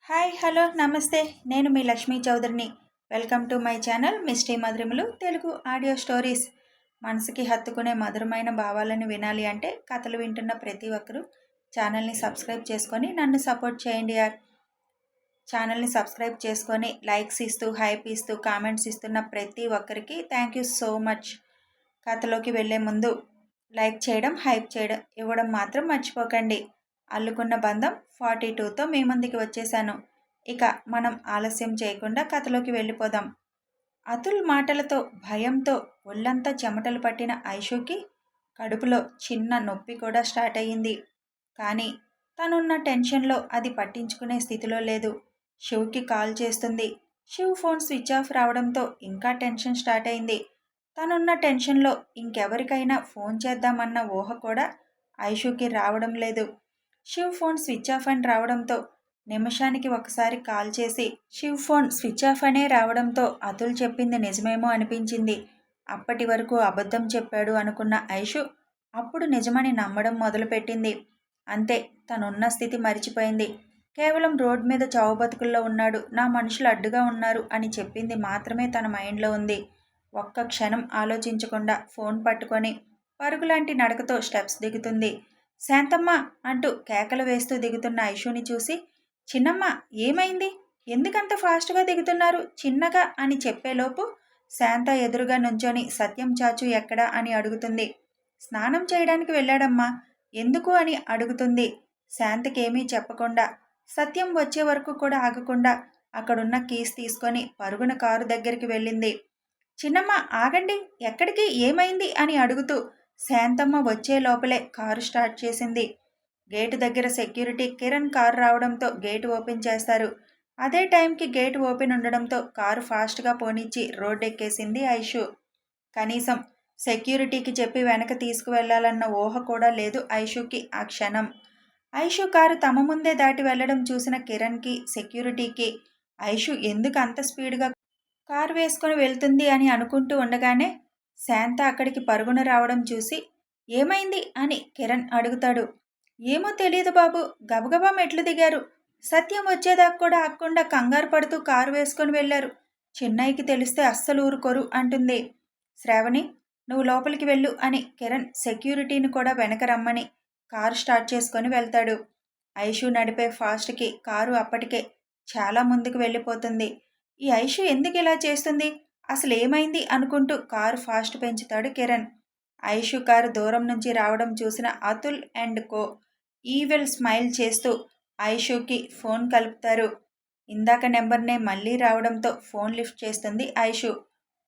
Hi hello నమస్తే. నేను మీ లక్ష్మీ చౌదరిని. Welcome to my channel misty మధురిమలు తెలుగు ఆడియో స్టోరీస్. మనసుకి హత్తుకునే మధురమైన భావాలను వినాలి అంటే కథలు వింటున్న ప్రతి ఒక్కరూ ఛానల్ని సబ్స్క్రైబ్ చేసుకొని నన్ను సపోర్ట్ చేయండి యార్. ఛానల్ని సబ్స్క్రైబ్ చేసుకొని లైక్స్ ఇస్తూ హైప్ ఇస్తూ కామెంట్స్ ఇస్తున్న ప్రతి ఒక్కరికి థ్యాంక్ యూ సో మచ్. కథలోకి వెళ్ళే ముందు లైక్ చేయడం హైప్ చేయడం ఇవ్వడం మాత్రం మర్చిపోకండి. అల్లుకున్న బంధం 42తో మీ ముందుకి వచ్చేసాను. ఇక మనం ఆలస్యం చేయకుండా కథలోకి వెళ్ళిపోదాం. అతుల్ మాటలతో భయంతో ఒళ్ళంతా చెమటలు పట్టిన ఐషుకి కడుపులో చిన్న నొప్పి కూడా స్టార్ట్ అయ్యింది. కానీ తనున్న టెన్షన్లో అది పట్టించుకునే స్థితిలో లేదు. శివ్కి కాల్ చేస్తుంది. శివ్ ఫోన్ స్విచ్ ఆఫ్ రావడంతో ఇంకా టెన్షన్ స్టార్ట్ అయింది. తనున్న టెన్షన్లో ఇంకెవరికైనా ఫోన్ చేద్దామన్న ఊహ కూడా ఐషుకి రావడం లేదు. శివ్ ఫోన్ స్విచ్ ఆఫ్ అని రావడంతో నిమిషానికి ఒకసారి కాల్ చేసి శివ్ ఫోన్ స్విచ్ ఆఫ్ అనే రావడంతో అతుల్ చెప్పింది నిజమేమో అనిపించింది. అప్పటి వరకు అబద్ధం చెప్పాడు అనుకున్న ఐషు అప్పుడు నిజమని నమ్మడం మొదలుపెట్టింది. అంతే, తనున్న స్థితి మరిచిపోయింది. కేవలం రోడ్ మీద చావు బతుకుల్లో ఉన్నాడు, నా మనుషులు అడ్డుగా ఉన్నారు అని చెప్పింది మాత్రమే తన మైండ్లో ఉంది. ఒక్క క్షణం ఆలోచించకుండా ఫోన్ పట్టుకొని పరుగులాంటి నడకతో స్టెప్స్ దిగుతుంది. శాంతమ్మ అంటూ కేకలు వేస్తూ దిగుతున్న ఐషుని చూసి, చిన్నమ్మ ఏమైంది, ఎందుకంత ఫాస్ట్గా దిగుతున్నారు చిన్నగా అని చెప్పేలోపు శాంత ఎదురుగా నుంచొని సత్యం చాచు ఎక్కడా అని అడుగుతుంది. స్నానం చేయడానికి వెళ్ళాడమ్మా, ఎందుకు అని అడుగుతుంది. శాంతకేమీ చెప్పకుండా సత్యం వచ్చే వరకు కూడా ఆగకుండా అక్కడున్న కీస్ తీసుకొని పరుగున కారు దగ్గరికి వెళ్ళింది. చిన్నమ్మ ఆగండి, ఎక్కడికి, ఏమైంది అని అడుగుతూ శాంతమ్మ వచ్చే లోపలే కారు స్టార్ట్ చేసింది. గేటు దగ్గర సెక్యూరిటీ కిరణ్ కారు రావడంతో గేటు ఓపెన్ చేస్తారు. అదే టైంకి గేటు ఓపెన్ ఉండడంతో కారు ఫాస్ట్గా పోనిచ్చి రోడ్డు ఎక్కేసింది ఐషు. కనీసం సెక్యూరిటీకి చెప్పి వెనక తీసుకువెళ్లాలన్న ఊహ కూడా లేదు ఐషుకి ఆ క్షణం. ఐషు కారు తమ ముందే దాటి వెళ్లడం చూసిన కిరణ్కి సెక్యూరిటీకి ఐషు ఎందుకు అంత స్పీడ్గా కారు వేసుకొని వెళ్తుంది అని అనుకుంటూ ఉండగానే శాంత అక్కడికి పరుగున రావడం చూసి ఏమైంది అని కిరణ్ అడుగుతాడు. ఏమో తెలియదు బాబు, గబగబా మెట్లు దిగారు. సత్యం వచ్చేదాకా కూడా ఆగకుండా కంగారు పడుతూ కారు వేసుకొని వెళ్లారు. చిన్నయ్యకి తెలిస్తే అస్సలు ఊరుకోరు అంటుంది. శ్రావణి, నువ్వు లోపలికి వెళ్ళు అని కిరణ్ సెక్యూరిటీని కూడా వెనక రమ్మని కారు స్టార్ట్ చేసుకొని వెళ్తాడు. ఐషు నడిపే ఫాస్ట్కి కారు అప్పటికే చాలా ముందుకు వెళ్ళిపోతుంది. ఈ ఐషు ఎందుకు ఇలా చేస్తుంది, అసలు ఏమైంది అనుకుంటూ కారు ఫాస్ట్ పెంచుతాడు కిరణ్. ఐషు కారు దూరం నుంచి రావడం చూసిన Atul and co evil smile చేస్తూ ఐషుకి ఫోన్ కలుపుతారు. ఇందాక నెంబర్నే మళ్ళీ రావడంతో ఫోన్ లిఫ్ట్ చేస్తుంది ఐషు.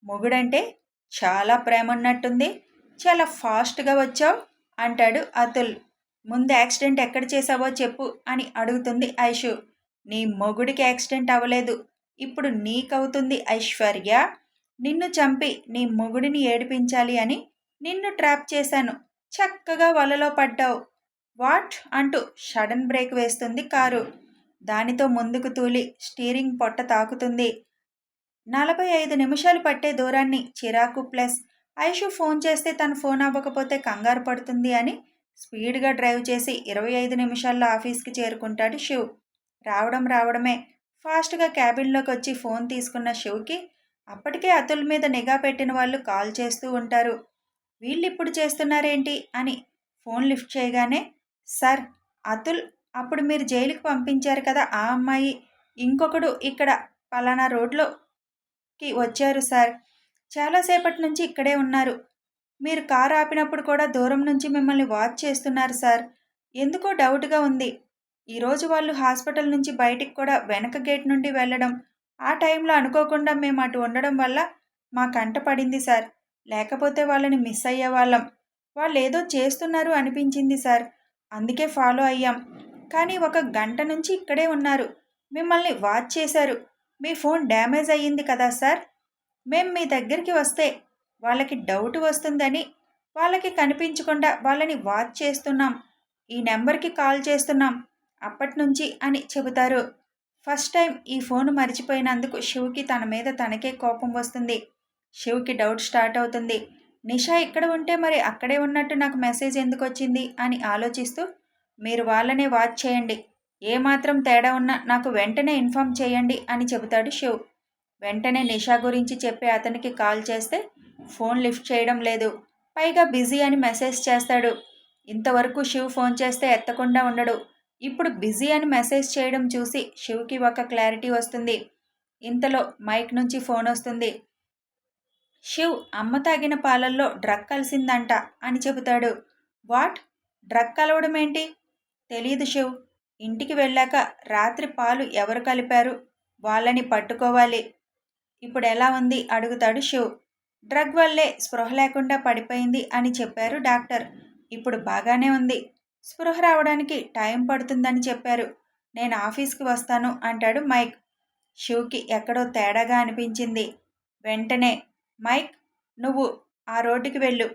మొగుడంటే చాలా ప్రేమ ఉన్నట్టుంది, చాలా ఫాస్ట్గా వచ్చావు అంటాడు అతుల్. ముందు యాక్సిడెంట్ ఎక్కడ చేసావో చెప్పు అని అడుగుతుంది ఐషు. నీ మొగుడికి యాక్సిడెంట్ అవ్వలేదు, ఇప్పుడు నీకవుతుంది ఐశ్వర్య. నిన్ను చంపి నీ మొగుడిని ఏడిపించాలి అని నిన్ను ట్రాప్ చేశాను, చక్కగా వలలో పడ్డావు. వాట్ అంటూ సడన్ బ్రేక్ వేస్తుంది కారు. దానితో ముందుకు తూలి స్టీరింగ్ పొట్ట తాకుతుంది. 45 నిమిషాలు పట్టే దూరాన్ని చిరాకు ప్లస్ ఐషు ఫోన్ చేస్తే తన ఫోన్ అవ్వకపోతే కంగారు పడుతుంది అని స్పీడ్గా డ్రైవ్ చేసి 25 నిమిషాల్లో ఆఫీస్కి చేరుకుంటాడు శివ్. రావడమే ఫాస్ట్గా క్యాబిన్లోకి వచ్చి ఫోన్ తీసుకున్న శివ్కి అప్పటికే అతుల్ మీద నిఘా పెట్టిన వాళ్ళు కాల్ చేస్తూ ఉంటారు. వీళ్ళు ఇప్పుడు చేస్తున్నారేంటి అని ఫోన్ లిఫ్ట్ చేయగానే, సార్ అతుల్, అప్పుడు మీరు జైలుకి పంపించారు కదా ఆ అమ్మాయి, ఇంకొకడు ఇక్కడ పలానా రోడ్లోకి వచ్చారు సార్, చాలాసేపటి నుంచి ఇక్కడే ఉన్నారు. మీరు కారు ఆపినప్పుడు కూడా దూరం నుంచి మిమ్మల్ని వాచ్ చేస్తున్నారు సార్, ఎందుకో డౌట్గా ఉంది. ఈరోజు వాళ్ళు హాస్పిటల్ నుంచి బయటికి కూడా వెనక గేట్ నుండి వెళ్ళడం, ఆ టైంలో అనుకోకుండా మేము అటు ఉండడం వల్ల మా కంట పడింది సార్, లేకపోతే వాళ్ళని మిస్ అయ్యేవాళ్ళం. వాళ్ళు ఏదో చేస్తున్నారు అనిపించింది సార్, అందుకే ఫాలో అయ్యాం. కానీ 1 గంట నుంచి ఇక్కడే ఉన్నారు, మిమ్మల్ని వాచ్ చేశారు. మీ ఫోన్ డ్యామేజ్ అయ్యింది కదా సార్, మేం మీ దగ్గరికి వస్తే వాళ్ళకి డౌట్ వస్తుందని వాళ్ళకి కనిపించకుండా వాళ్ళని వాచ్ చేస్తున్నాం, ఈ నెంబర్కి కాల్ చేస్తున్నాం అప్పటి నుంచి అని చెబుతారు. ఫస్ట్ టైం ఈ ఫోన్ మర్చిపోయినందుకు శివ్కి తన మీద తనకే కోపం వస్తుంది. శివ్కి డౌట్ స్టార్ట్ అవుతుంది. నిషా ఇక్కడ ఉంటే మరి అక్కడే ఉన్నట్టు నాకు మెసేజ్ ఎందుకు వచ్చింది అని ఆలోచిస్తూ, మీరు వాళ్ళనే వాచ్ చేయండి, ఏమాత్రం తేడా ఉన్నా నాకు వెంటనే ఇన్ఫామ్ చేయండి అని చెబుతాడు శివ్. వెంటనే నిషా గురించి చెప్పి అతనికి కాల్ చేస్తే ఫోన్ లిఫ్ట్ చేయడం లేదు. పైగా బిజీ అని మెసేజ్ చేస్తాడు. ఇంతవరకు శివ్ ఫోన్ చేస్తే ఎత్తకుండా ఉండడు. ఇప్పుడు బిజీ అని మెసేజ్ చేయడం చూసి శివ్కి ఒక క్లారిటీ వస్తుంది. ఇంతలో మైక్ నుంచి ఫోన్ వస్తుంది. శివ్ అమ్మ తాగిన పాలల్లో డ్రగ్ కలిసిందంట అని చెబుతాడు. వాట్? డ్రగ్ కలవడం ఏంటి? తెలీదు శివ్. ఇంటికి వెళ్ళాక రాత్రి పాలు ఎవరు కలిపారు వాళ్ళని పట్టుకోవాలి. ఇప్పుడు ఎలా ఉంది అడుగుతాడు శివ్. డ్రగ్ వల్లే స్పృహ లేకుండా పడిపోయింది అని చెప్పారు డాక్టర్. ఇప్పుడు బాగానే ఉంది. స్పృహ రావడానికి టైం పడుతుందని చెప్పారు. నేను ఆఫీస్కి వస్తాను అంటాడు మైక్. శివ్కి ఎక్కడో తేడాగా అనిపించింది. వెంటనే మైక్, నువ్వు ఆ రోడ్డుకి వెళ్ళు.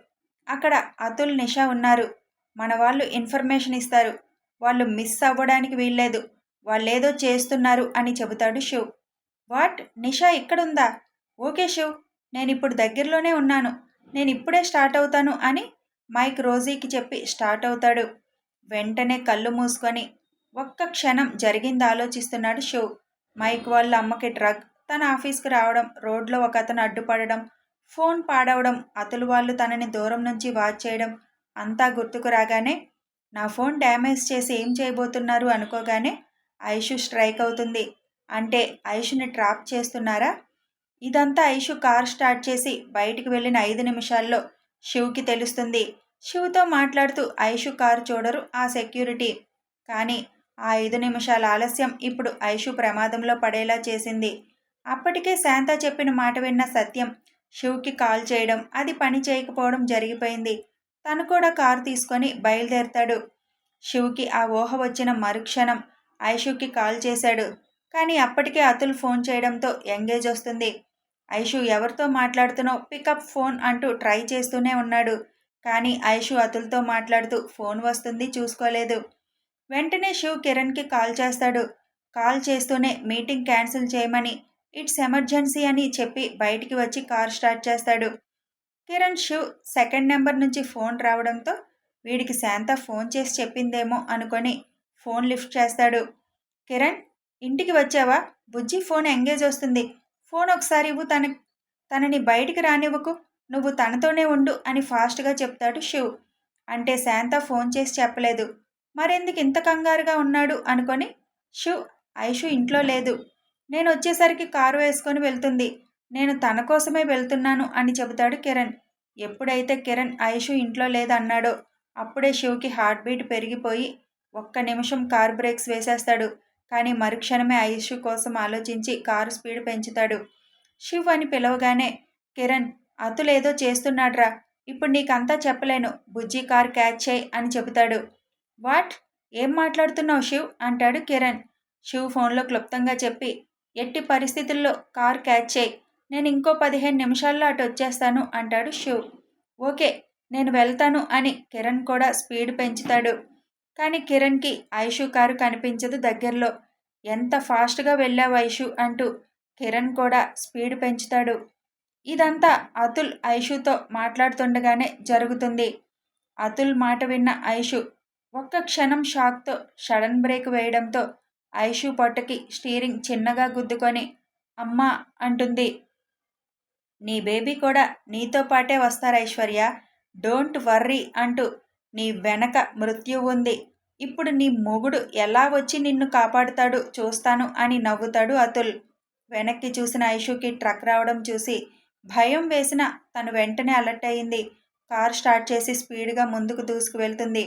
అక్కడ అతుల్, నిషా ఉన్నారు. మన వాళ్ళు ఇన్ఫర్మేషన్ ఇస్తారు. వాళ్ళు మిస్ అవ్వడానికి వీల్లేదు. వాళ్ళేదో చేస్తున్నారు అని చెబుతాడు శివ్. వాట్? నిషా ఇక్కడుందా? ఓకే శివ్, నేనిప్పుడు దగ్గరలోనే ఉన్నాను. నేను ఇప్పుడే స్టార్ట్ అవుతాను అని మైక్ రోజీకి చెప్పి స్టార్ట్ అవుతాడు. వెంటనే కళ్ళు మూసుకొని ఒక్క క్షణం జరిగింది ఆలోచిస్తున్నాడు శివ్. మైక్ వాళ్ళ అమ్మకి డ్రగ్, తన ఆఫీస్కి రావడం, రోడ్లో ఒక అతను అడ్డుపడడం, ఫోన్ పాడవడం, అతులు వాళ్ళు తనని దూరం నుంచి వాచ్ చేయడం అంతా గుర్తుకు రాగానే నా ఫోన్ డ్యామేజ్ చేసి ఏం చేయబోతున్నారు అనుకోగానే ఐషు స్ట్రైక్ అవుతుంది. అంటే ఐషుని ట్రాప్ చేస్తున్నారా? ఇదంతా ఐషు కార్ స్టార్ట్ చేసి బయటికి వెళ్ళిన 5 నిమిషాల్లో శివ్కి తెలుస్తుంది. శివ్తో మాట్లాడుతూ ఐషు కారు చూడరు ఆ సెక్యూరిటీ. కానీ ఆ 5 నిమిషాల ఆలస్యం ఇప్పుడు ఐషు ప్రమాదంలో పడేలా చేసింది. అప్పటికే శాంత చెప్పిన మాట విన్న సత్యం శివ్కి కాల్ చేయడం, అది పని చేయకపోవడం జరిగిపోయింది. తను కూడా కారు తీసుకొని బయలుదేరతాడు. శివ్కి ఆ ఊహ వచ్చిన మరుక్షణం ఐషుకి కాల్ చేశాడు. కానీ అప్పటికే అతుల్ ఫోన్ చేయడంతో ఎంగేజ్ వస్తుంది. ఐషు ఎవరితో మాట్లాడుతున్నావు, పికప్ ఫోన్ అంటూ ట్రై చేస్తూనే ఉన్నాడు. కానీ ఐషు అతుల్తో మాట్లాడుతూ ఫోన్ వస్తుంది చూసుకోలేదు. వెంటనే శివ్ కిరణ్కి కాల్ చేస్తాడు. కాల్ చేస్తూనే మీటింగ్ క్యాన్సిల్ చేయమని, ఇట్స్ ఎమర్జెన్సీ అని చెప్పి బయటికి వచ్చి కార్ స్టార్ట్ చేస్తాడు. కిరణ్ శివ్ సెకండ్ నెంబర్ నుంచి ఫోన్ రావడంతో వీడికి శాంత ఫోన్ చేసి చెప్పిందేమో అనుకొని ఫోన్ లిఫ్ట్ చేస్తాడు. కిరణ్, ఇంటికి వచ్చావా? బుజ్జి ఫోన్ ఎంగేజ్ వస్తుంది. ఫోన్ ఒకసారి ఇవ్వు, తనని బయటికి రానివ్వకు. నువ్వు తనతోనే ఉండు అని ఫాస్ట్గా చెప్తాడు శివ్. అంటే శాంత ఫోన్ చేసి చెప్పలేదు. మరెందుకు ఇంత కంగారుగా ఉన్నాడు అనుకొని శివ్, ఐషు ఇంట్లో లేదు. నేను వచ్చేసరికి కారు వేసుకొని వెళ్తుంది. నేను తన కోసమే వెళ్తున్నాను అని చెబుతాడు కిరణ్. ఎప్పుడైతే కిరణ్ ఐషు ఇంట్లో లేదన్నాడో అప్పుడే శివ్కి హార్ట్ బీట్ పెరిగిపోయి ఒక్క నిమిషం కార్ బ్రేక్స్ వేసేస్తాడు. కానీ మరుక్షణమే ఐషు కోసం ఆలోచించి కారు స్పీడ్ పెంచుతాడు. శివ్ అని పిలవగానే కిరణ్, అతులేదో చేస్తున్నాడ్రా, ఇప్పుడు నీకంతా చెప్పలేను, బుజ్జి కార్ క్యాచ్ చేయి అని చెబుతాడు. వాట్? ఏం మాట్లాడుతున్నావు శివ్ అంటాడు కిరణ్. శివ్ ఫోన్లో క్లుప్తంగా చెప్పి ఎట్టి పరిస్థితుల్లో కార్ క్యాచ్ చేయి, నేను ఇంకో 15 నిమిషాల్లో అటు వచ్చేస్తాను అంటాడు శివ్. ఓకే, నేను వెళ్తాను అని కిరణ్ కూడా స్పీడ్ పెంచుతాడు. కానీ కిరణ్కి ఐషు కారు కనిపించదు దగ్గరలో. ఎంత ఫాస్ట్గా వెళ్ళావు ఐషు అంటూ కిరణ్ కూడా స్పీడ్ పెంచుతాడు. ఇదంతా అతుల్ ఐషుతో మాట్లాడుతుండగానే జరుగుతుంది. అతుల్ మాట విన్న ఐషు ఒక్క క్షణం షాక్తో సడన్ బ్రేక్ వేయడంతో ఐషు పొట్టకి స్టీరింగ్ చిన్నగా గుద్దుకొని అమ్మా అంటుంది. నీ బేబీ కూడా నీతో పాటే వస్తారు ఐశ్వర్య, డోంట్ వర్రీ అంటూ నీ వెనక మృత్యు ఉంది. ఇప్పుడు నీ మొగుడు ఎలా వచ్చి నిన్ను కాపాడుతాడు చూస్తాను అని నవ్వుతాడు అతుల్. వెనక్కి చూసిన ఐషుకి ట్రక్ రావడం చూసి భయం వేసిన తను వెంటనే అలర్ట్ అయింది. కార్ స్టార్ట్ చేసి స్పీడ్గా ముందుకు దూసుకు వెళ్తుంది.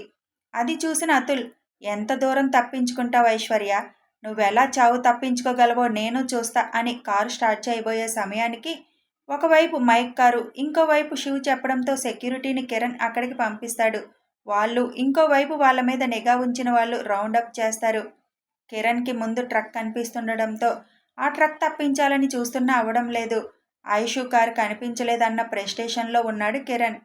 అది చూసిన అతుల్, ఎంత దూరం తప్పించుకుంటావు ఐశ్వర్య, నువ్వెలా చావు తప్పించుకోగలవో నేను చూస్తా అని కారు స్టార్ట్ చేయబోయే సమయానికి ఒకవైపు మైక్ కారు, ఇంకోవైపు శివ్ చెప్పడంతో సెక్యూరిటీని కిరణ్ అక్కడికి పంపిస్తాడు. వాళ్ళు ఇంకోవైపు వాళ్ళ మీద నిఘా ఉంచిన వాళ్ళు రౌండప్ చేస్తారు. కిరణ్కి ముందు ట్రక్ కనిపిస్తుండడంతో ఆ ట్రక్ తప్పించాలని చూస్తున్నా అవడం లేదు. ఐషు కారు కనిపించలేదన్న ప్రెస్టేషన్లో ఉన్నాడు కిరణ్.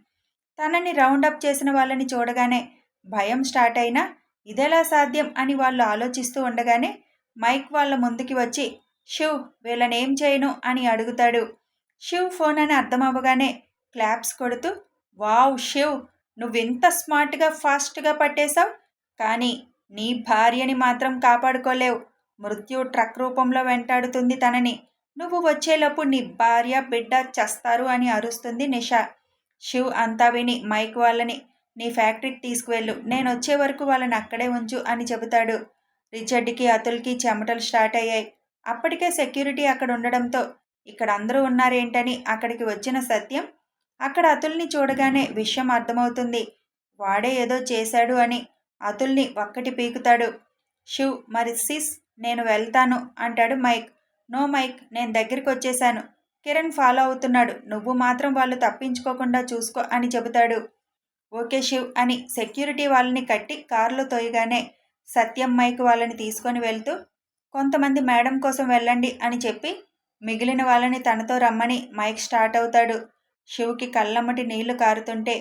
తనని రౌండప్ చేసిన వాళ్ళని చూడగానే భయం స్టార్ట్ అయినా ఇదెలా సాధ్యం అని వాళ్ళు ఆలోచిస్తూ ఉండగానే మైక్ వాళ్ళ ముందుకి వచ్చి శివ్, వీళ్ళనేం చేయను అని అడుగుతాడు. శివ్ ఫోన్ అని అర్థమవ్వగానే క్లాప్స్ కొడుతూ వావ్ శివ్, నువ్వింత స్మార్ట్గా ఫాస్ట్గా పట్టేశావు. కానీ నీ భార్యని మాత్రం కాపాడుకోలేవు. మృత్యు ట్రక్ రూపంలో వెంటాడుతుంది తనని. నువ్వు వచ్చేలోపు నీ భార్య బిడ్డ చస్తారు అని అరుస్తుంది నిషా. శివ్ అంతా విని మైక్ వాళ్ళని నీ ఫ్యాక్టరీకి తీసుకువెళ్ళు, నేను వచ్చే వరకు వాళ్ళని అక్కడే ఉంచు అని చెబుతాడు. రిచర్డ్కి అతుల్కి చెమటలు స్టార్ట్ అయ్యాయి. అప్పటికే సెక్యూరిటీ అక్కడ ఉండడంతో ఇక్కడ అందరూ ఉన్నారేంటని అక్కడికి వచ్చిన సత్యం అక్కడ అతుల్ని చూడగానే విషయం అర్థమవుతుంది. వాడే ఏదో చేశాడు అని అతుల్ని ఒక్కటి పీకుతాడు. శివ్ మరి సిస్ నేను వెళ్తాను అంటాడు మైక్. నో మైక్, నేను దగ్గరికి వచ్చేశాను. కిరణ్ ఫాలో అవుతున్నాడు, నువ్వు మాత్రం వాళ్ళు తప్పించుకోకుండా చూసుకో అని చెబుతాడు. ఓకే శివ్ అని సెక్యూరిటీ వాళ్ళని కట్టి కారులో తోయగానే సత్యం మైక్ వాళ్ళని తీసుకొని వెళ్తూ కొంతమంది మేడం కోసం వెళ్ళండి అని చెప్పి మిగిలిన వాళ్ళని తనతో రమ్మని మైక్ స్టార్ట్ అవుతాడు. శివ్కి కళ్ళమ్మటి నీళ్లు కారుతుంటే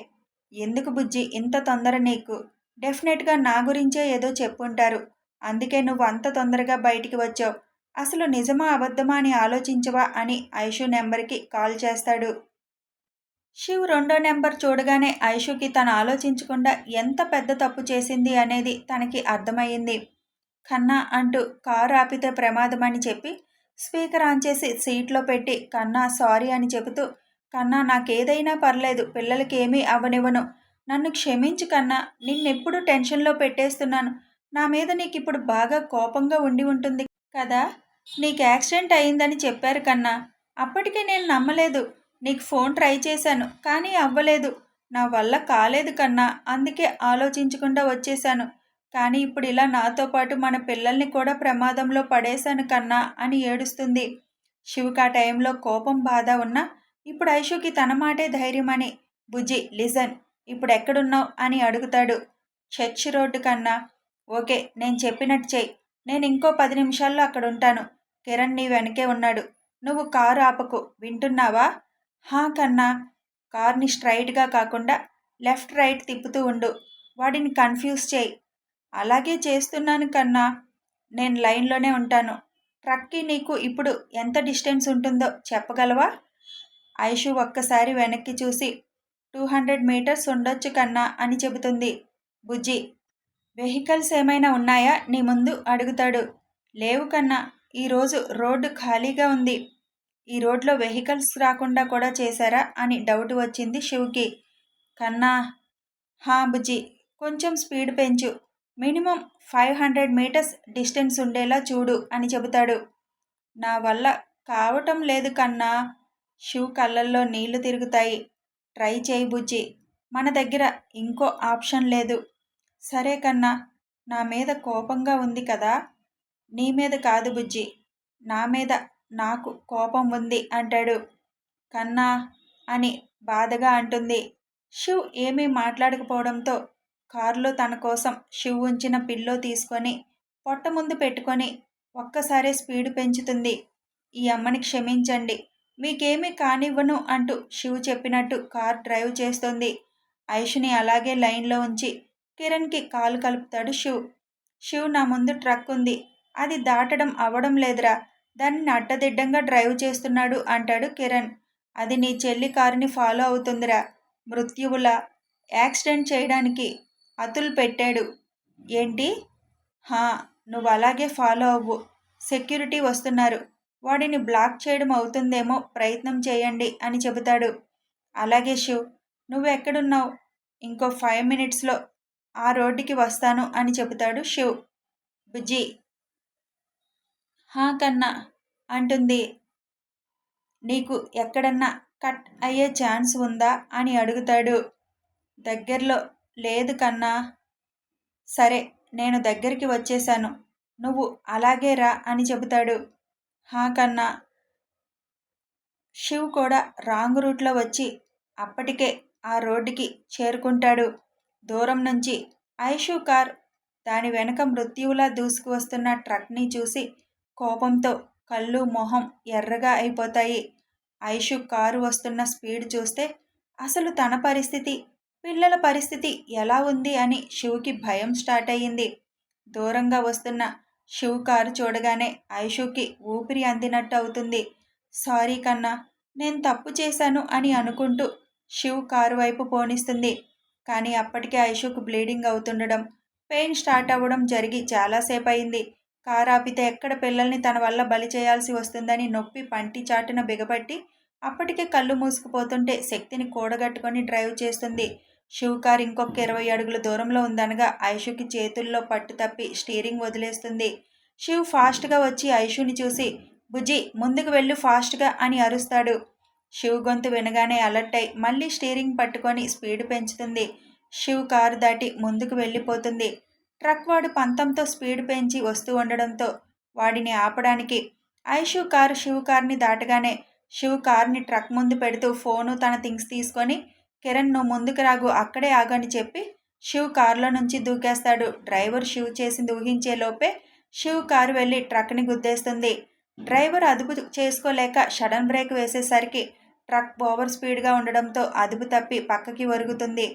ఎందుకు బుజ్జి ఇంత తొందర నీకు? డెఫినెట్గా నా గురించే ఏదో చెప్పుంటారు, అందుకే నువ్వు అంత తొందరగా బయటికి వచ్చావు. అసలు నిజమా అబద్ధమా అని ఆలోచించవా అని ఐషు నెంబర్కి కాల్ చేస్తాడు. శివ్ రెండో నెంబర్ చూడగానే ఐషుకి తను ఆలోచించకుండా ఎంత పెద్ద తప్పు చేసింది అనేది తనకి అర్థమయ్యింది. కన్నా అంటూ కారు ఆపితే ప్రమాదమని చెప్పి స్పీకర్ ఆన్ చేసి సీట్లో పెట్టి కన్నా సారీ అని చెబుతూ, కన్నా నాకేదైనా పర్లేదు, పిల్లలకి ఏమీ అవ్వనివ్వను, నన్ను క్షమించు కన్నా, నిన్నెప్పుడు టెన్షన్లో పెట్టేస్తున్నాను, నా మీద నీకు ఇప్పుడు బాగా కోపంగా ఉండి ఉంటుంది కదా, నీకు యాక్సిడెంట్ అయిందని చెప్పారు కన్నా, అప్పటికే నేను నమ్మలేదు, నీకు ఫోన్ ట్రై చేశాను కానీ అవ్వలేదు, నా వల్ల కాలేదు కన్నా, అందుకే ఆలోచించకుండా వచ్చేశాను, కానీ ఇప్పుడు ఇలా నాతో పాటు మన పిల్లల్ని కూడా ప్రమాదంలో పడేశాను కన్నా అని ఏడుస్తుంది. శివుకి ఆ టైంలో కోపం బాధ ఉన్నా ఇప్పుడు ఐషుకి తన మాటే ధైర్యమని, బుజ్జి లిజన్, ఇప్పుడు ఎక్కడున్నావు అని అడుగుతాడు. చర్చ్ రోడ్డు కన్నా. ఓకే నేను చెప్పినట్టు చెయ్యి, నేను ఇంకో 10 నిమిషాల్లో అక్కడ ఉంటాను. కిరణ్ నీ వెనకే ఉన్నాడు, నువ్వు కారు ఆపకు, వింటున్నావా? హా కన్నా. కార్ని స్ట్రైట్గా కాకుండా లెఫ్ట్ రైట్ తిప్పుతూ ఉండు, వాడిని కన్ఫ్యూజ్ చేయి. అలాగే చేస్తున్నాను కన్నా, నేను లైన్లోనే ఉంటాను. ట్రక్కి నీకు ఇప్పుడు ఎంత డిస్టెన్స్ ఉంటుందో చెప్పగలవా? ఐషు ఒక్కసారి వెనక్కి చూసి 200 మీటర్స్ ఉండొచ్చు కన్నా అని చెబుతుంది. బుజ్జి వెహికల్స్ ఏమైనా ఉన్నాయా నీ ముందు అడుగుతాడు. లేవు కన్నా, ఈరోజు రోడ్డు ఖాళీగా ఉంది. ఈ రోడ్లో వెహికల్స్ రాకుండా కూడా చేశారా అని డౌట్ వచ్చింది శివ్కి. కన్నా హా బుజ్జి, కొంచెం స్పీడ్ పెంచు, మినిమం 500 మీటర్స్ డిస్టెన్స్ ఉండేలా చూడు అని చెబుతాడు. నా వల్ల కావటం లేదు కన్నా. శివ్ కళ్ళల్లో నీళ్లు తిరుగుతాయి. ట్రై చేయి బుజ్జి, మన దగ్గర ఇంకో ఆప్షన్ లేదు. సరే కన్నా, నా మీద కోపంగా ఉంది కదా? నీ మీద కాదు బుజ్జి, నా మీద నాకు కోపం ఉంది అంటాడు. కన్నా అని బాధగా అంటుంది. శివ్ ఏమీ మాట్లాడకపోవడంతో కారులో తన కోసం శివ్ ఉంచిన పిల్లో తీసుకొని పొట్ట ముందు పెట్టుకొని ఒక్కసారే స్పీడ్ పెంచుతుంది. ఈ అమ్మని క్షమించండి, మీకేమీ కానివ్వను అంటూ శివ్ చెప్పినట్టు కార్ డ్రైవ్ చేస్తుంది. ఐషుని అలాగే లైన్లో ఉంచి కిరణ్కి కాలు కలుపుతాడు శివ్. శివ్ నా ముందు ట్రక్ ఉంది, అది దాటడం అవడం లేదురా, దాన్ని అడ్డదిడ్డంగా డ్రైవ్ చేస్తున్నాడు అంటాడు కిరణ్. అది నీ చెల్లి కారుని ఫాలో అవుతుందిరా, మృత్యువులా యాక్సిడెంట్ చేయడానికి అతుల్ పెట్టాడు. ఏంటి? హా, నువ్వు అలాగే ఫాలో అవ్వు, సెక్యూరిటీ వస్తున్నారు, వాడిని బ్లాక్ చేయడం అవుతుందేమో ప్రయత్నం చేయండి అని చెబుతాడు. అలాగే శివ్, నువ్వు ఎక్కడున్నావు? ఇంకో 5 మినిట్స్లో ఆ రోడ్డుకి వస్తాను అని చెబుతాడు శివ్. బుజ్జి హా కన్నా అంటుంది. నీకు ఎక్కడన్నా కట్ అయ్యే ఛాన్స్ ఉందా అని అడుగుతాడు. దగ్గరలో లేదు కన్నా. సరే నేను దగ్గరికి వచ్చేశాను, నువ్వు అలాగే రా అని చెబుతాడు. హా కన్నా. శివ్ కూడా రాంగ్ రూట్లో వచ్చి అప్పటికే ఆ రోడ్డుకి చేరుకుంటాడు. దూరం నుంచి ఐషు కార్ దాని వెనక మృత్యువులా దూసుకు వస్తున్న ట్రక్ని చూసి కోపంతో కళ్ళు మొహం ఎర్రగా అయిపోతాయి. ఐషు కారు వస్తున్న స్పీడ్ చూస్తే అసలు తన పరిస్థితి, పిల్లల పరిస్థితి ఎలా ఉంది అని శివ్కి భయం స్టార్ట్ అయ్యింది. దూరంగా వస్తున్న శివ్ కారు చూడగానే ఐషుకి ఊపిరి అందినట్టు అవుతుంది. సారీ కన్నా, నేను తప్పు చేశాను అని అనుకుంటూ శివ్ కారు వైపు పోనిస్తుంది. కానీ అప్పటికే ఐషుకు బ్లీడింగ్ అవుతుండడం పెయిన్ స్టార్ట్ అవ్వడం జరిగి చాలాసేపు అయింది. కారు ఆపితే ఎక్కడ పిల్లల్ని తన వల్ల బలి చేయాల్సి వస్తుందని నొప్పి పంటి చాటున బిగపట్టి అప్పటికే కళ్ళు మూసుకుపోతుంటే శక్తిని కూడగట్టుకొని డ్రైవ్ చేస్తుంది. శివ్ కార్ ఇంకొక 20 అడుగుల దూరంలో ఉందనగా ఐషుకి చేతుల్లో పట్టు తప్పి స్టీరింగ్ వదిలేస్తుంది. శివ్ ఫాస్ట్గా వచ్చి ఐషుని చూసి బుజ్జి ముందుకు వెళ్ళు ఫాస్ట్గా అని అరుస్తాడు. శివ్ గొంతు వినగానే అలర్ట్ అయి మళ్ళీ స్టీరింగ్ పట్టుకొని స్పీడ్ పెంచుతుంది. శివ్ కారు దాటి ముందుకు వెళ్ళిపోతుంది. ట్రక్ వాడు పంతంతో స్పీడ్ పెంచి వస్తూ ఉండడంతో వాడిని ఆపడానికి ఐషు కారు శివ్ కార్ని దాటగానే శివ్ కార్ని ట్రక్ ముందు పెడుతూ ఫోను తన థింగ్స్ తీసుకొని కిరణ్ నువ్వు ముందుకు రాగు అక్కడే ఆగని చెప్పి శివ్ కారులో నుంచి దూకేస్తాడు. డ్రైవర్ శివ్ చేసింది ఊహించే లోపే శివ్ కారు వెళ్ళి ట్రక్ని గుద్దేస్తుంది. డ్రైవర్ అదుపు చేసుకోలేక సడన్ బ్రేక్ వేసేసరికి ట్రక్ ఓవర్ స్పీడ్గా ఉండడంతో అదుపు తప్పి పక్కకి ఒరుగుతుంది.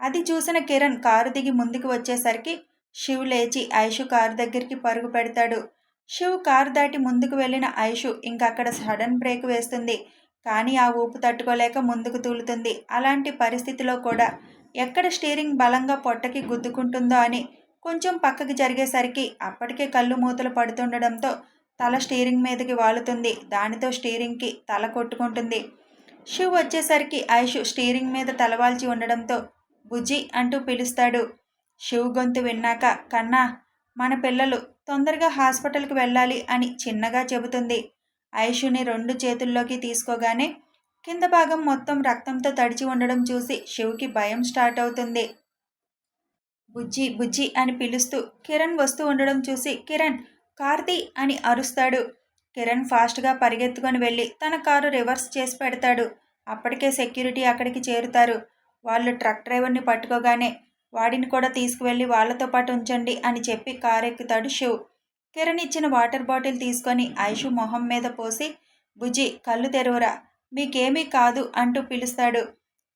అది చూసిన కిరణ్ కారు దిగి ముందుకు వచ్చేసరికి శివ్ లేచి ఐషు కారు దగ్గరికి పరుగు పెడతాడు. శివ్ కారు దాటి ముందుకు వెళ్ళిన ఐషు ఇంకక్కడ సడన్ బ్రేక్ వేస్తుంది. కానీ ఆ ఊపు తట్టుకోలేక ముందుకు తూలుతుంది. అలాంటి పరిస్థితిలో కూడా ఎక్కడ స్టీరింగ్ బలంగా పొట్టకి గుద్దుకుంటుందో అని కొంచెం పక్కకి జరిగేసరికి అప్పటికే కళ్ళు మూతలు పడుతుండడంతో తల స్టీరింగ్ మీదకి వాలుతుంది. దానితో స్టీరింగ్కి తల కొట్టుకుంటుంది. శివ్ వచ్చేసరికి ఐషు స్టీరింగ్ మీద తలవాల్చి ఉండడంతో బుజ్జి అంటూ పిలుస్తాడు. శివ్ గొంతు విన్నాక కన్నా మన పిల్లలు తొందరగా హాస్పిటల్కి వెళ్ళాలి అని చిన్నగా చెబుతుంది. ఐషుని 2 చేతుల్లోకి తీసుకోగానే కింద భాగం మొత్తం రక్తంతో తడిచి ఉండడం చూసి శివ్కి భయం స్టార్ట్ అవుతుంది. బుజ్జి బుజ్జి అని పిలుస్తూ కిరణ్ వస్తూ ఉండడం చూసి కిరణ్ కార్తీ అని అరుస్తాడు. కిరణ్ ఫాస్ట్గా పరిగెత్తుకొని వెళ్ళి తన కారు రివర్స్ చేసి పెడతాడు. అప్పటికే సెక్యూరిటీ అక్కడికి చేరుతారు. వాళ్ళు ట్రక్ డ్రైవర్ని పట్టుకోగానే వాడిని కూడా తీసుకువెళ్ళి వాళ్ళతో పాటు ఉంచండి అని చెప్పి కారు ఎక్కుతాడు శివ్. కిరణ్ ఇచ్చిన వాటర్ బాటిల్ తీసుకొని ఐషు మొహం మీద పోసి బుజ్జి కళ్ళు తెరువురా మీకేమీ కాదు అంటూ పిలుస్తాడు.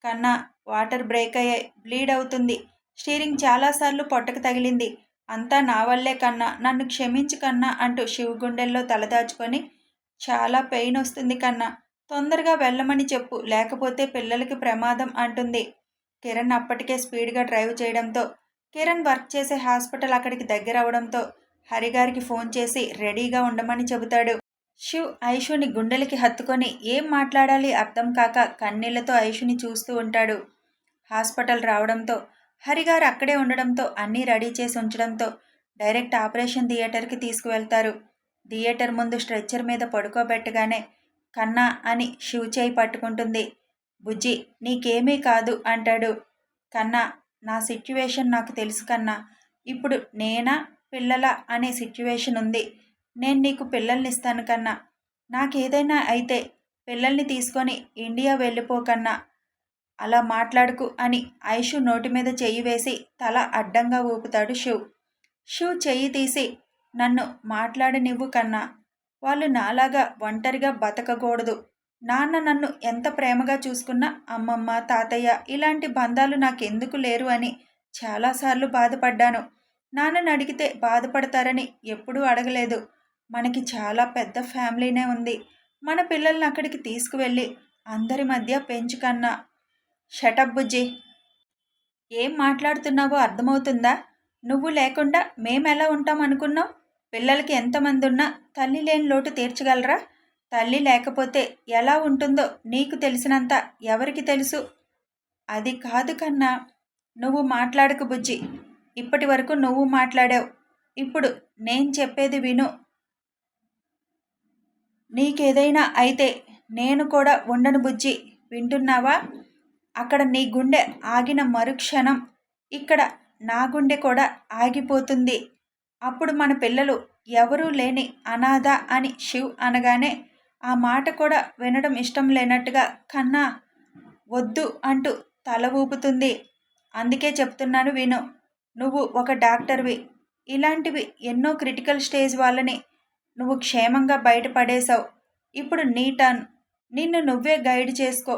కన్నా వాటర్ బ్రేక్ అయ్యాయి బ్లీడ్ అవుతుంది. స్టీరింగ్ చాలాసార్లు పొట్టకు తగిలింది. అంతా నా వల్లే కన్నా నన్ను క్షమించు కన్నా అంటూ శివ్ గుండెల్లో తలదాచుకొని చాలా పెయిన్ వస్తుంది కన్నా తొందరగా వెళ్ళమని చెప్పు లేకపోతే పిల్లలకి ప్రమాదం అంటుంది. కిరణ్ అప్పటికే స్పీడ్గా డ్రైవ్ చేయడంతో కిరణ్ వర్క్ చేసే హాస్పిటల్ అక్కడికి దగ్గర అవడంతో హరిగారికి ఫోన్ చేసి రెడీగా ఉండమని చెబుతాడు. శివ్ ఐషుని గుండెలకి హత్తుకొని ఏం మాట్లాడాలి అర్థం కాక కన్నీళ్లతో ఐషుని చూస్తూ ఉంటాడు. హాస్పిటల్ రావడంతో హరిగారు అక్కడే ఉండడంతో అన్నీ రెడీ చేసి ఉంచడంతో డైరెక్ట్ ఆపరేషన్ థియేటర్కి తీసుకువెళ్తారు. థియేటర్ ముందు స్ట్రెచ్చర్ మీద పడుకోబెట్టగానే కన్నా అని శివ్ చేయి పట్టుకుంటుంది. బుజ్జి నీకేమీ కాదు అంటాడు. కన్నా నా సిచ్యువేషన్ నాకు తెలుసు కన్నా ఇప్పుడు నేనా పిల్లల అనే సిచ్యువేషన్ ఉంది. నేను నీకు పిల్లల్ని ఇస్తాను కన్నా నాకేదైనా అయితే పిల్లల్ని తీసుకొని ఇండియా వెళ్ళిపోకన్నా అలా మాట్లాడుకు అని ఐషు నోటి మీద చెయ్యి వేసి తల అడ్డంగా ఊపుతాడు శివ్. శివ్ చెయ్యి తీసి నన్ను మాట్లాడనివ్వు కన్నా వాళ్ళు నాలాగా ఒంటరిగా బతకకూడదు. నాన్న నన్ను ఎంత ప్రేమగా చూసుకున్నా అమ్మమ్మ తాతయ్య ఇలాంటి బంధాలు నాకెందుకు లేరు అని చాలాసార్లు బాధపడ్డాను. నాన్నని అడిగితే బాధపడతారని ఎప్పుడూ అడగలేదు. మనకి చాలా పెద్ద ఫ్యామిలీనే ఉంది. మన పిల్లల్ని అక్కడికి తీసుకువెళ్ళి అందరి మధ్య పెంచుకన్నా. షటప్ బుజ్జి ఏం మాట్లాడుతున్నావో అర్థమవుతుందా? నువ్వు లేకుండా మేమెలా ఉంటాం అనుకున్నావు? పిల్లలకి ఎంతమంది ఉన్నా తల్లి లేని లోటు తీర్చగలరా? తల్లి లేకపోతే ఎలా ఉంటుందో నీకు తెలిసినంత ఎవరికి తెలుసు? అది కాదు కన్నా నువ్వు మాట్లాడకు బుజ్జి. ఇప్పటి వరకు నువ్వు మాట్లాడావు. ఇప్పుడు నేను చెప్పేది విను. నీకేదైనా అయితే నేను కూడా ఉండను బుజ్జి. వింటున్నావా? అక్కడ నీ గుండె ఆగిన మరుక్షణం ఇక్కడ నా గుండె కూడా ఆగిపోతుంది. అప్పుడు మన పిల్లలు ఎవరూ లేని అనాథ అని శివ్ అనగానే ఆ మాట కూడా వినడం ఇష్టం లేనట్టుగా కన్నా వద్దు అంటూ తల ఊపుతుంది. అందుకే చెప్తున్నాను విను. నువ్వు ఒక డాక్టర్వి. ఇలాంటివి ఎన్నో క్రిటికల్ స్టేజ్ వాళ్ళని నువ్వు క్షేమంగా బయటపడేశావు. ఇప్పుడు నీ టర్న్. నిన్ను నువ్వే గైడ్ చేసుకో.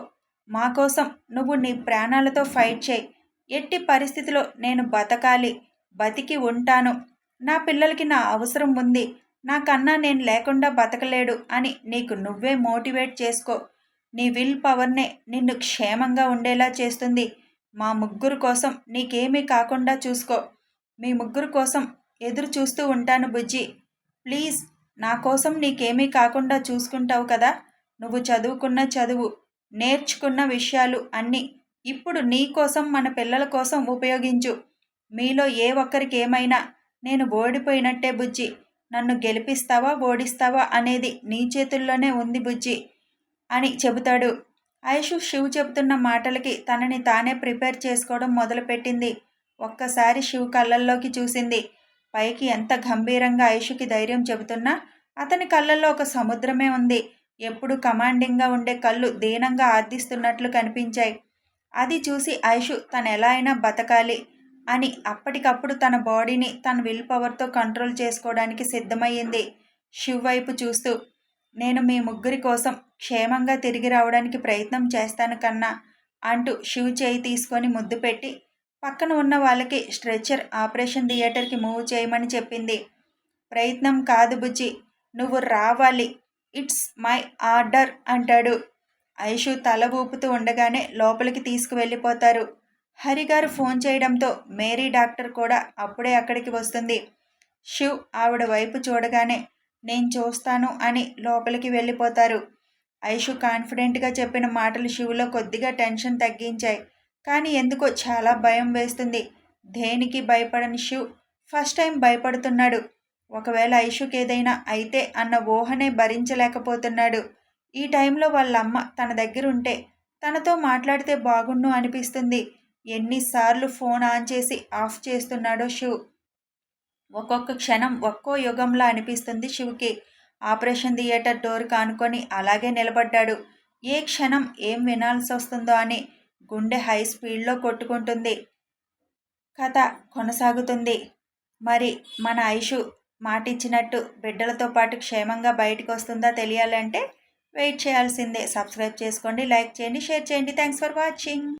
మా కోసం నువ్వు నీ ప్రాణాలతో ఫైట్ చేయి. ఎట్టి పరిస్థితిలో నేను బతకాలి, బతికి ఉంటాను. నా పిల్లలకి నా అవసరం ఉంది. నాకన్నా నేను లేకుండా బతకలేడు అని నీకు నువ్వే మోటివేట్ చేసుకో. నీ విల్ పవర్నే నిన్ను క్షేమంగా ఉండేలా చేస్తుంది. మా ముగ్గురు కోసం నీకేమీ కాకుండా చూసుకో. మీ ముగ్గురు కోసం ఎదురు చూస్తూ ఉంటాను బుజ్జి. ప్లీజ్ నా కోసం నీకేమీ కాకుండా చూసుకుంటావు కదా. నువ్వు చదువుకున్న చదువు, నేర్చుకున్న విషయాలు అన్నీ ఇప్పుడు నీ కోసం మన పిల్లల కోసం ఉపయోగించు. మీలో ఏ ఒక్కరికి ఏమైనా నేను ఓడిపోయినట్టే బుజ్జి. నన్ను గెలిపిస్తావా ఓడిస్తావా అనేది నీ చేతుల్లోనే ఉంది బుజ్జి అని చెబుతాడు. ఐషు శివ్ చెబుతున్న మాటలకి తనని తానే ప్రిపేర్ చేసుకోవడం మొదలుపెట్టింది. ఒక్కసారి శివ్ కళ్ళల్లోకి చూసింది. పైకి ఎంత గంభీరంగా ఐషుకి ధైర్యం చెబుతున్నా అతని కళ్ళల్లో ఒక సముద్రమే ఉంది. ఎప్పుడు కమాండింగ్గా ఉండే కళ్ళు దీనంగా ఆర్దిస్తున్నట్లు కనిపించాయి. అది చూసి ఐషు తను ఎలా అయినా బతకాలి అని అప్పటికప్పుడు తన బాడీని తన విల్ పవర్తో కంట్రోల్ చేసుకోవడానికి సిద్ధమయ్యింది. శివ్ వైపు చూస్తూ, నేను మీ ముగ్గురి కోసం క్షేమంగా తిరిగి రావడానికి ప్రయత్నం చేస్తాను కన్నా అంటూ శివ్ చేయి తీసుకొని ముద్దు పెట్టి పక్కన ఉన్న వాళ్ళకి స్ట్రెచ్చర్ ఆపరేషన్ థియేటర్కి మూవ్ చేయమని చెప్పింది. ప్రయత్నం కాదు బుజ్జి, నువ్వు రావాలి, ఇట్స్ మై ఆర్డర్ అంటాడు. ఐషు తల ఊపుతూ ఉండగానే లోపలికి తీసుకువెళ్ళిపోతారు. హరిగారు ఫోన్ చేయడంతో మేరీ డాక్టర్ కూడా అప్పుడే అక్కడికి వస్తుంది. శివ్ ఆవిడ వైపు చూడగానే నేను చూస్తాను అని లోపలికి వెళ్ళిపోతారు. ఐషు కాన్ఫిడెంట్గా చెప్పిన మాటలు శివ్లో కొద్దిగా టెన్షన్ తగ్గించాయి. కానీ ఎందుకో చాలా భయం వేస్తుంది. దేనికి భయపడని శివ్ ఫస్ట్ టైం భయపడుతున్నాడు. ఒకవేళ ఐషుకి ఏదైనా అయితే అన్న ఊహనే భరించలేకపోతున్నాడు. ఈ టైంలో వాళ్ళమ్మ తన దగ్గరుంటే తనతో మాట్లాడితే బాగుండు అనిపిస్తుంది. ఎన్నిసార్లు ఫోన్ ఆన్ చేసి ఆఫ్ చేస్తున్నాడో శివ్. ఒక్కొక్క క్షణం ఒక్కో యుగంలా అనిపిస్తుంది శివ్కి. ఆపరేషన్ థియేటర్ డోర్ కానుకొని అలాగే నిలబడ్డాడు. ఏ క్షణం ఏం వినాల్సి వస్తుందో అని గుండె హై స్పీడ్లో కొట్టుకుంటుంది. కథ కొనసాగుతుంది. మరి మన ఐషు మాటిచ్చినట్టు బిడ్డలతో పాటు క్షేమంగా బయటకు వస్తుందా తెలియాలంటే వెయిట్ చేయాల్సిందే. సబ్స్క్రైబ్ చేసుకోండి, లైక్ చేయండి, షేర్ చేయండి. Thanks for watching.